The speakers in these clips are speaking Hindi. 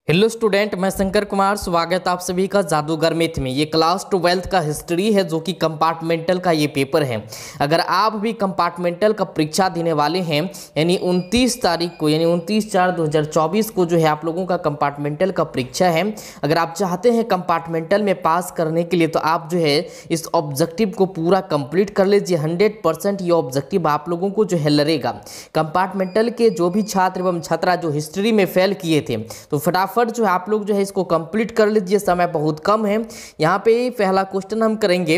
हेलो स्टूडेंट, मैं शंकर कुमार। स्वागत आप सभी का जादूगर मैथ में। ये क्लास 12 का हिस्ट्री है जो कि कंपार्टमेंटल का ये पेपर है। अगर आप भी कंपार्टमेंटल का परीक्षा देने वाले हैं यानी 29 तारीख को यानी 29/4/2024 को जो है आप लोगों का कंपार्टमेंटल का परीक्षा है। अगर आप चाहते हैं कंपार्टमेंटल में पास करने के लिए तो आप जो है इस ऑब्जेक्टिव को पूरा कंप्लीट कर लीजिए। 100% ये ऑब्जेक्टिव आप लोगों को जो है लड़ेगा। कंपार्टमेंटल के जो भी छात्र एवं छात्रा जो हिस्ट्री में फेल किए थे तो फटाफट जो है आप लोग जो है इसको कंप्लीट कर लीजिए, समय बहुत कम है। यहाँ पे पहला क्वेश्चन हम करेंगे,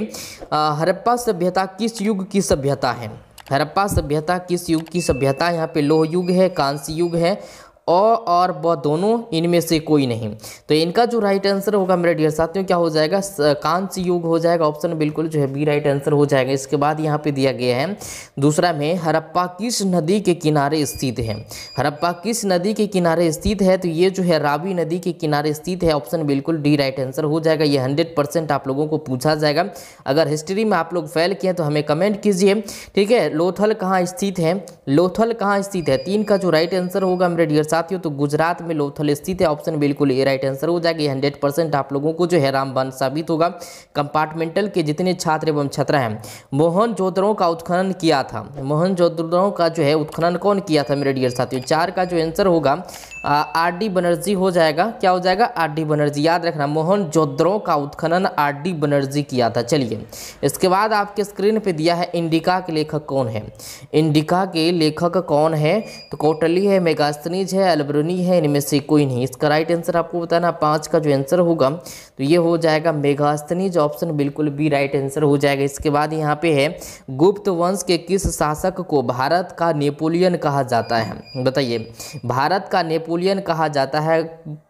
हड़प्पा सभ्यता किस युग की सभ्यता है? हड़प्पा सभ्यता किस युग की सभ्यता? यहाँ पे लोह युग है, कांस्य युग है और वह दोनों, इनमें से कोई नहीं। तो इनका जो राइट आंसर होगा मेरे डियर साथियों क्या हो जाएगा? कांस्य युग हो जाएगा। ऑप्शन बिल्कुल जो है बी राइट आंसर हो जाएगा। इसके बाद यहाँ पे दिया गया है दूसरा में, हड़प्पा किस नदी के किनारे स्थित है? हड़प्पा किस नदी के किनारे स्थित है? तो ये जो है रावी नदी के किनारे स्थित है। ऑप्शन बिल्कुल डी राइट आंसर हो जाएगा। ये 100% आप लोगों को पूछा जाएगा। अगर हिस्ट्री में आप लोग फेल किए तो हमें कमेंट कीजिए, ठीक है। लोथल कहाँ स्थित है? लोथल कहाँ स्थित है? 3 का जो राइट आंसर होगा मेरे डियर साथियों तो गुजरात में लोथल स्थित है। ऑप्शन बिल्कुल ए राइट आंसर हो जाएगा। 100% आप लोगों को जो है रामबाण साबित होगा। कंपार्टमेंटल के जितने छात्र एवं छात्रा हैं, मोहनजोदड़ो का उत्खनन किया था। मोहनजोदड़ो का जो है उत्खनन कौन किया था मेरे डियर साथियों? 4 का जो आंसर होगा आर.डी. बनर्जी हो जाएगा। क्या हो जाएगा? आर.डी. बनर्जी। याद रखना, मोहनजोदड़ो का उत्खनन आर.डी. बनर्जी किया था। चलिए, इसके बाद आपके स्क्रीन पे दिया है इंडिका के लेखक कौन है? इंडिका के लेखक कौन है? तो कौटिल्य है, मेगास्थनीज है, अल्बर्नी है, इनमें से कोई नहीं। इसका राइट आंसर आपको बताना। 5 का जो आंसर होगा तो ये हो जाएगा मेगास्थनीज। ऑप्शन बिल्कुल बी राइट आंसर हो जाएगा। इसके बाद यहाँ पे है, गुप्त वंश के किस शासक को भारत का नेपोलियन कहा जाता है? बताइए, भारत का नेपोलियन कहा जाता है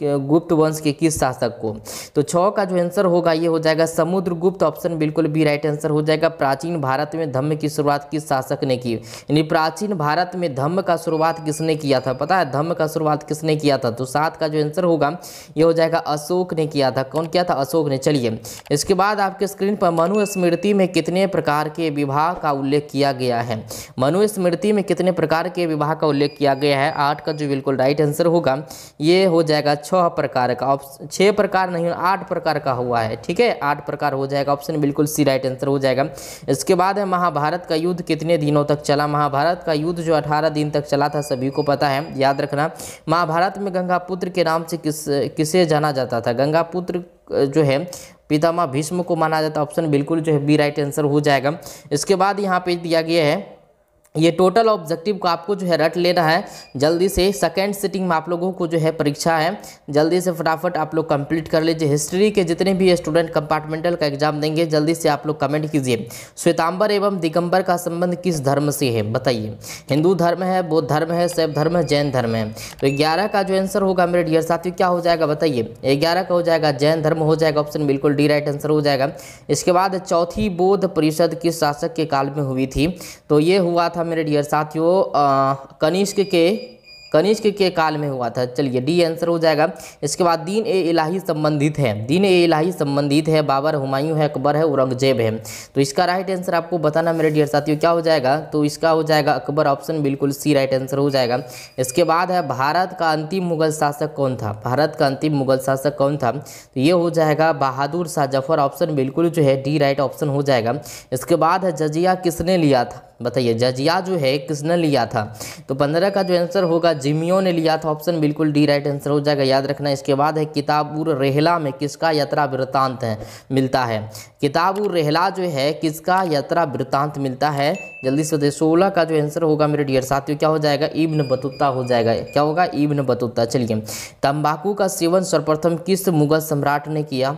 गुप्त वंश के किस शासक को? तो 6 का जो आंसर होगा ये हो जाएगा समुद्रगुप्त। ऑप्शन बिल्कुल बी राइट आंसर हो जाएगा। प्राचीन भारत में धम्म की शुरुआत किस शासक ने की? यानी प्राचीन भारत में धम्म का शुरुआत किसने किया था? पता है धम्म का शुरुआत किसने किया था? तो 7 का जो आंसर होगा ये हो जाएगा अशोक ने किया था। कौन किया था? अशोक ने। चलिए, इसके बाद आपके स्क्रीन पर मनुस्मृति में कितने प्रकार के विवाह का उल्लेख किया गया है? मनुस्मृति में कितने प्रकार के विवाह का उल्लेख किया गया है? 8 का जो बिल्कुल राइट आंसर होगा ये हो जाएगा 6 प्रकार का। 6 प्रकार नहीं, 8 प्रकार का हुआ है, ठीक है। 8 प्रकार हो जाएगा। ऑप्शन बिल्कुल सी राइट आंसर हो जाएगा। इसके बाद है, महाभारत का युद्ध कितने दिनों तक चला? महाभारत का युद्ध जो 18 दिन तक चला था, सभी को पता है। याद रखना, महाभारत में गंगापुत्र के नाम से किसे जाना जाता था? गंगापुत्र जो है पितामह भीष्म को माना जाता है। ऑप्शन बिल्कुल जो है बी राइट आंसर हो जाएगा। इसके बाद यहाँ पे दिया गया है, ये टोटल ऑब्जेक्टिव को आपको जो है रट लेना है जल्दी से। सेकेंड सिटिंग में आप लोगों को जो है परीक्षा है, जल्दी से फटाफट आप लोग कंप्लीट कर लीजिए। हिस्ट्री के जितने भी स्टूडेंट कंपार्टमेंटल का एग्जाम देंगे जल्दी से आप लोग कमेंट कीजिए। श्वेतांबर एवं दिगंबर का संबंध किस धर्म से है? बताइए, हिंदू धर्म है, बौद्ध धर्म है, शैव धर्म है, जैन धर्म है? तो 11 का जो आंसर होगा मेरे डियर साथियों क्या हो जाएगा? बताइए, 11 का हो जाएगा जैन धर्म हो जाएगा। ऑप्शन बिल्कुल डी राइट आंसर हो जाएगा। इसके बाद चौथी बौद्ध परिषद किस शासक के काल में हुई थी? तो ये हुआ था मेरे डियर साथियों कनिष्क के काल में हुआ था। चलिए, डी आंसर हो जाएगा। इसके बाद दीन ए इलाही संबंधित है। दीन ए इलाही संबंधित है बाबर, हुमायूं है, अकबर है, औरंगजेब है? तो इसका राइट आंसर आपको बताना मेरे डियर साथियों क्या हो जाएगा? तो इसका हो जाएगा अकबर। ऑप्शन बिल्कुल सी राइट आंसर हो जाएगा। इसके बाद है, भारत का अंतिम मुगल शासक कौन था? भारत का अंतिम मुगल शासक कौन था? तो ये हो जाएगा बहादुर शाह जफर। ऑप्शन बिल्कुल जो है डी राइट ऑप्शन हो जाएगा। इसके बाद है, जजिया किसने लिया था? बताइए, जजिया जो है किसने लिया था? तो 15 का जो आंसर होगा जिमियो ने लिया था। ऑप्शन बिल्कुल डी राइट आंसर हो जाएगा। याद रखना। इसके बाद है, किताबुर रेहला में किसका यात्रा वृत्तांत है मिलता है? किताबुर रेहला जो है किसका यात्रा वृत्तांत मिलता है? जल्दी से 16 का जो आंसर होगा मेरे डियर साथियों क्या हो जाएगा? इब्न बतूता हो जाएगा। क्या होगा? Ibn Battuta. चलिए, तंबाकू का सेवन सर्वप्रथम किस मुगल सम्राट ने किया?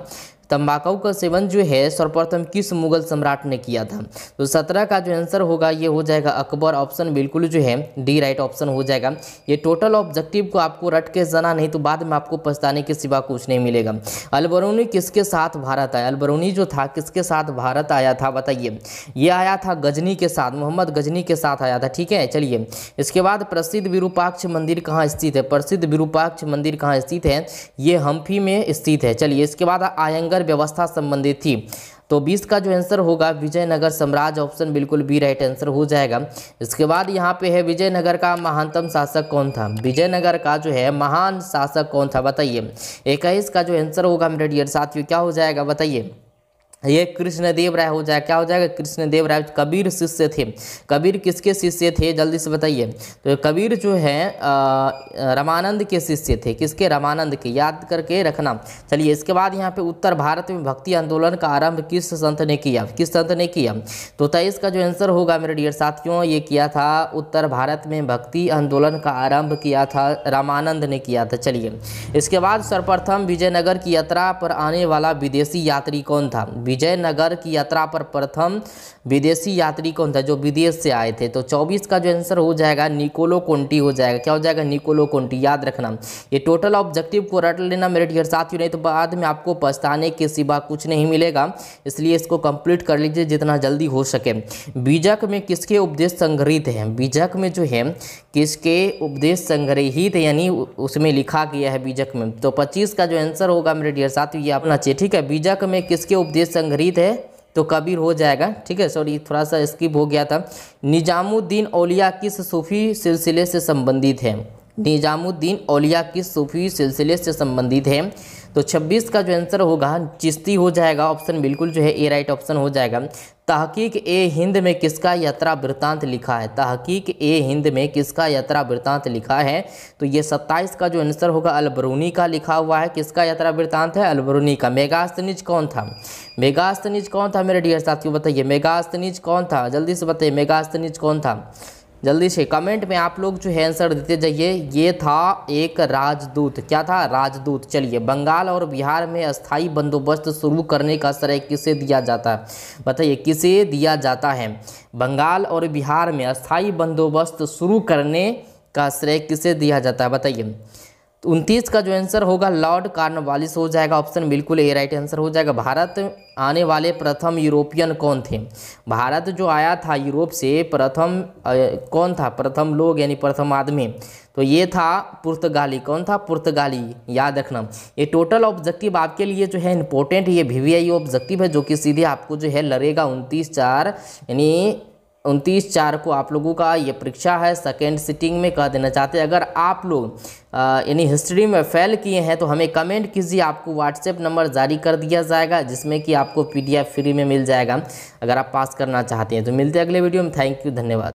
तंबाकू का सेवन जो है सर्वप्रथम किस मुगल सम्राट ने किया था? तो 17 का जो आंसर होगा ये हो जाएगा अकबर। ऑप्शन बिल्कुल जो है डी राइट ऑप्शन हो जाएगा। ये टोटल ऑब्जेक्टिव को आपको रट के जाना, नहीं तो बाद में आपको पछताने के सिवा कुछ नहीं मिलेगा। अलबरूनी किसके साथ भारत आया? अलबरूनी जो था किसके साथ भारत आया था? बताइए, ये आया था गजनी के साथ, मोहम्मद गजनी के साथ आया था, ठीक है। चलिए, इसके बाद प्रसिद्ध विरूपाक्ष मंदिर कहाँ स्थित है? प्रसिद्ध विरूपाक्ष मंदिर कहाँ स्थित है? ये हम्पी में स्थित है। चलिए, इसके बाद आयंगर नगर व्यवस्था संबंधित थी। तो 20 का जो आंसर होगा विजयनगर साम्राज्य, ऑप्शन बिल्कुल बी राइट आंसर हो जाएगा। इसके बाद यहाँ पे है विजयनगर का महानतम शासक कौन था। विजयनगर का जो है महान शासक कौन था बताइए। 21 का जो आंसर होगा मेरे डियर साथियों क्या हो जाएगा बताइए। ये कृष्णदेव राय हो जाएगा। क्या हो जाएगा, कृष्णदेव राय। कबीर शिष्य थे। कबीर किसके शिष्य थे जल्दी से बताइए। तो कबीर जो है रामानंद के शिष्य थे। किसके, रामानंद के, याद करके रखना। चलिए इसके बाद यहाँ पे उत्तर भारत में भक्ति आंदोलन का आरंभ किस संत ने किया। किस संत ने किया। तो 23 का जो आंसर होगा मेरे डियर साथियों ये किया था उत्तर भारत में भक्ति आंदोलन का आरंभ किया था रामानंद ने किया था। चलिए इसके बाद सर्वप्रथम विजयनगर की यात्रा पर आने वाला विदेशी यात्री कौन था। विजयनगर की यात्रा पर प्रथम विदेशी यात्री कौन था जो विदेश से आए थे। तो 24 का जो आंसर हो जाएगा निकोलो कोंटी हो जाएगा। क्या हो जाएगा, निकोलो कोंटी, याद रखना। ये टोटल ऑब्जेक्टिव को रट लेना मेरे डियर साथियों, नहीं तो बाद में आपको पछताने के सिवा कुछ नहीं मिलेगा, इसलिए इसको कंप्लीट कर लीजिए जितना जल्दी हो सके। बीजक में किसके उपदेश संग्रहित हैं। बीजक में जो है किसके उपदेश संग्रहित है, यानी उसमें लिखा गया है बीजक में। तो 25 का जो आंसर होगा मेरे डियर साथियों ये अपना चाहिए, ठीक है। बीजक में किसके उपदेश संग्रहित है तो कबीर हो जाएगा, ठीक है। सॉरी थोड़ा सा स्किप हो गया था। निजामुद्दीन औलिया किस सूफी सिलसिले से संबंधित है। निजामुद्दीन औलिया किस सूफी सिलसिले से संबंधित है। तो 26 का जो आंसर होगा चिश्ती हो जाएगा, ऑप्शन बिल्कुल जो है ए राइट ऑप्शन हो जाएगा। तहकीक ए हिंद में किसका यात्रा वृत्तांत लिखा है। तहकीक ए हिंद में किसका यात्रा वृत्तांत लिखा है। तो ये 27 का जो आंसर होगा अलबरूनी का लिखा हुआ है। किसका यात्रा वृत्तांत है, अलबरूनी का। मेगास्थनीज कौन था। मेगास्थनीज कौन था मेरे डियर साथियों बताइए। मेगास्थनीज कौन था जल्दी से बताइए। मेगास्थनीज कौन था जल्दी से कमेंट में आप लोग जो है आंसर देते जाइए। ये था एक राजदूत। क्या था, राजदूत। चलिए बंगाल और बिहार में अस्थाई बंदोबस्त शुरू करने का श्रेय किसे दिया जाता है बताइए। किसे दिया जाता है। बंगाल और बिहार में अस्थाई बंदोबस्त शुरू करने का श्रेय किसे दिया जाता है बताइए। 29 का जो आंसर होगा लॉर्ड कॉर्नवालिस हो जाएगा, ऑप्शन बिल्कुल ए राइट आंसर हो जाएगा। भारत आने वाले प्रथम यूरोपियन कौन थे। भारत जो आया था यूरोप से प्रथम कौन था, प्रथम लोग यानी प्रथम आदमी। तो ये था पुर्तगाली। कौन था, पुर्तगाली, याद रखना। ये टोटल ऑब्जेक्टिव आपके लिए जो है इंपॉर्टेंट, ये VVI ऑब्जेक्टिव है जो कि सीधे आपको जो है लड़ेगा 29/4 यानी 29/4 को आप लोगों का ये परीक्षा है। सेकेंड सिटिंग में कह देना चाहते हैं। अगर आप लोग यानी हिस्ट्री में फेल किए हैं तो हमें कमेंट कीजिए, आपको व्हाट्सएप नंबर जारी कर दिया जाएगा जिसमें कि आपको PDF फ्री में मिल जाएगा अगर आप पास करना चाहते हैं। तो मिलते हैं अगले वीडियो में। थैंक यू, धन्यवाद।